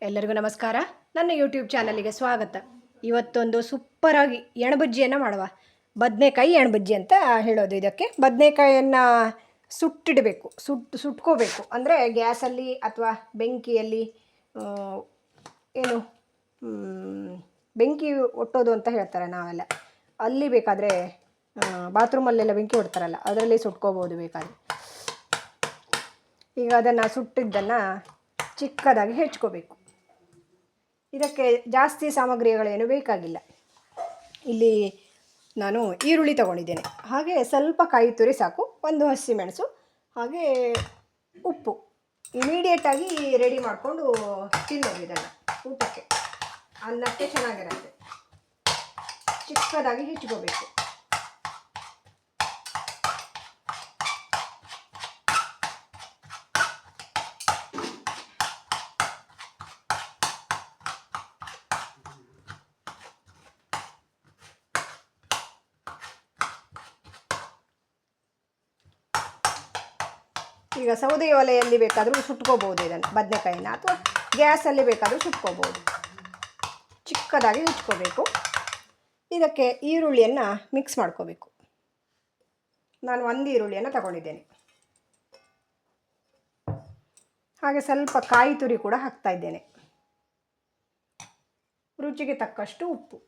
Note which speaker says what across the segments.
Speaker 1: ಎಲ್ಲರಿಗೂ ನಮಸ್ಕಾರ. ನನ್ನ ಯೂಟ್ಯೂಬ್ ಚಾನಲಿಗೆ ಸ್ವಾಗತ. ಇವತ್ತೊಂದು ಸೂಪರಾಗಿ ಎಣಬಜ್ಜಿಯನ್ನು ಮಾಡುವ. ಬದನೆಕಾಯಿ ಎಣಬಜ್ಜಿ ಅಂತ ಹೇಳೋದು ಇದಕ್ಕೆ. ಬದನೆಕಾಯಿಯನ್ನು ಸುಟ್ಟಿಡಬೇಕು, ಸುಟ್ಕೋಬೇಕು. ಅಂದರೆ ಗ್ಯಾಸಲ್ಲಿ ಅಥವಾ ಬೆಂಕಿಯಲ್ಲಿ, ಏನು ಬೆಂಕಿ ಒಟ್ಟೋದು ಅಂತ ಹೇಳ್ತಾರೆ ನಾವೆಲ್ಲ. ಅಲ್ಲಿ ಬೇಕಾದರೆ ಬಾತ್ರೂಮಲ್ಲೆಲ್ಲ ಬೆಂಕಿ ಒಡ್ತಾರಲ್ಲ, ಅದರಲ್ಲಿ ಸುಟ್ಕೋಬೋದು ಬೇಕಾದರೆ. ಈಗ ಅದನ್ನು ಸುಟ್ಟಿದ್ದನ್ನು ಚಿಕ್ಕದಾಗಿ ಹೆಚ್ಕೋಬೇಕು. ಇದಕ್ಕೆ ಜಾಸ್ತಿ ಸಾಮಗ್ರಿಗಳೇನು ಬೇಕಾಗಿಲ್ಲ. ಇಲ್ಲಿ ನಾನು ಈರುಳ್ಳಿ ತಗೊಂಡಿದ್ದೇನೆ, ಹಾಗೆ ಸ್ವಲ್ಪ ಕಾಯಿ ತುರಿ ಸಾಕು, ಒಂದು ಹಸಿಮೆಣಸು, ಹಾಗೆ ಉಪ್ಪು. ಇಮಿಡಿಯೇಟಾಗಿ ರೆಡಿ ಮಾಡಿಕೊಂಡು ತಿನ್ನೋದು ಇದನ್ನು ಊಟಕ್ಕೆ, ಅನ್ನಕ್ಕೆ ಚೆನ್ನಾಗಿರುತ್ತೆ. ಚಿಕ್ಕದಾಗಿ ಹೆಚ್ಚಿಕೋಬೇಕು. ಈಗ ಸೌದೆ ಒಲೆಯಲ್ಲಿ ಬೇಕಾದರೂ ಸುಟ್ಕೋಬೋದು ಇದನ್ನು, ಬದನೆಕಾಯಿನ, ಅಥವಾ ಗ್ಯಾಸಲ್ಲಿ ಬೇಕಾದರೂ ಸುಟ್ಕೋಬೋದು. ಚಿಕ್ಕದಾಗಿ ಹೆಚ್ಕೋಬೇಕು. ಇದಕ್ಕೆ ಈರುಳ್ಳಿಯನ್ನು ಮಿಕ್ಸ್ ಮಾಡ್ಕೋಬೇಕು. ನಾನು ಒಂದು ಈರುಳ್ಳಿಯನ್ನು ತಗೊಂಡಿದ್ದೇನೆ. ಹಾಗೆ ಸ್ವಲ್ಪ ಕಾಯಿ ತುರಿ ಕೂಡ ಹಾಕ್ತಾ ಇದ್ದೇನೆ. ರುಚಿಗೆ ತಕ್ಕಷ್ಟು ಉಪ್ಪು.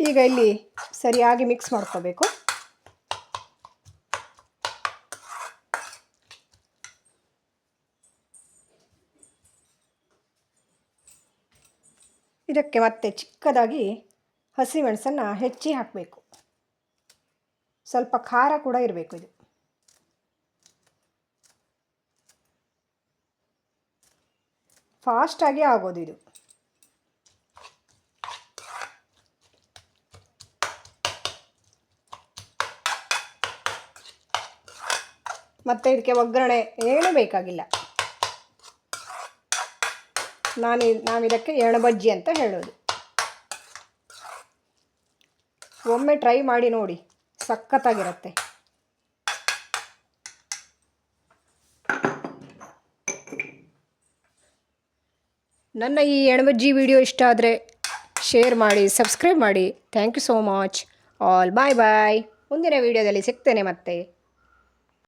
Speaker 1: ಈಗ ಇಲ್ಲಿ ಸರಿಯಾಗಿ ಮಿಕ್ಸ್ ಮಾಡ್ಕೋಬೇಕು. ಇದಕ್ಕೆ ಮತ್ತೆ ಚಿಕ್ಕದಾಗಿ ಹಸಿಮೆಣಸನ್ನು ಹೆಚ್ಚಿ ಹಾಕಬೇಕು. ಸ್ವಲ್ಪ ಖಾರ ಕೂಡ ಇರಬೇಕು. ಇದು ಫಾಸ್ಟಾಗಿ ಆಗೋದು ಇದು. ಮತ್ತು ಇದಕ್ಕೆ ಒಗ್ಗರಣೆ ಏನೂ ಬೇಕಾಗಿಲ್ಲ. ನಾವಿದಕ್ಕೆ ಎಣಬಜ್ಜಿ ಅಂತ ಹೇಳೋದು. ಒಮ್ಮೆ ಟ್ರೈ ಮಾಡಿ ನೋಡಿ, ಸಖತ್ತಾಗಿರುತ್ತೆ. ನನ್ನ ಈ ಎಣಬಜ್ಜಿ ವಿಡಿಯೋ ಇಷ್ಟ ಆದರೆ ಶೇರ್ ಮಾಡಿ, ಸಬ್ಸ್ಕ್ರೈಬ್ ಮಾಡಿ. Thank you so much. All bye bye. ಮುಂದಿನ ವಿಡಿಯೋದಲ್ಲಿ ಸಿಗ್ತೇನೆ ಮತ್ತೆ.